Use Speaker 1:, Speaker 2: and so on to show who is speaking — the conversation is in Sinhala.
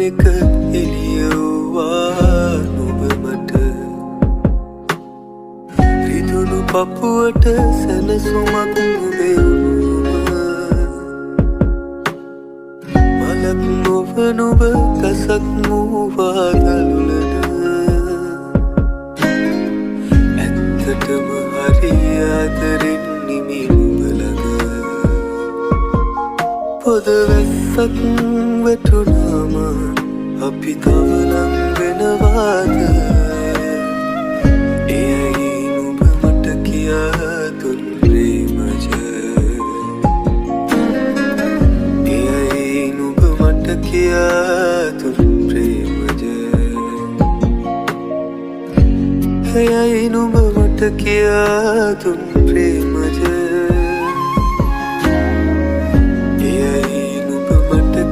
Speaker 1: එක එළියවුවා නුඹ මට රිදුණු පපුවට සැනසුමක් නුඹෙවුම මලක් නොව නුඹ ගසක් මූවා දළුලන ඇත්තටම හරි ආදරෙන් නිමි නුඹ ළඟ පොද වැස්සක් වැටුනාම අපි තව ලං වෙනවාද එයයි නුඹ මට කියා දුන් ප්‍රේමජ එයයි නුඹ මට කියා දුන් ප්‍රේමජ එයයි නුඹ මට කියා දුන්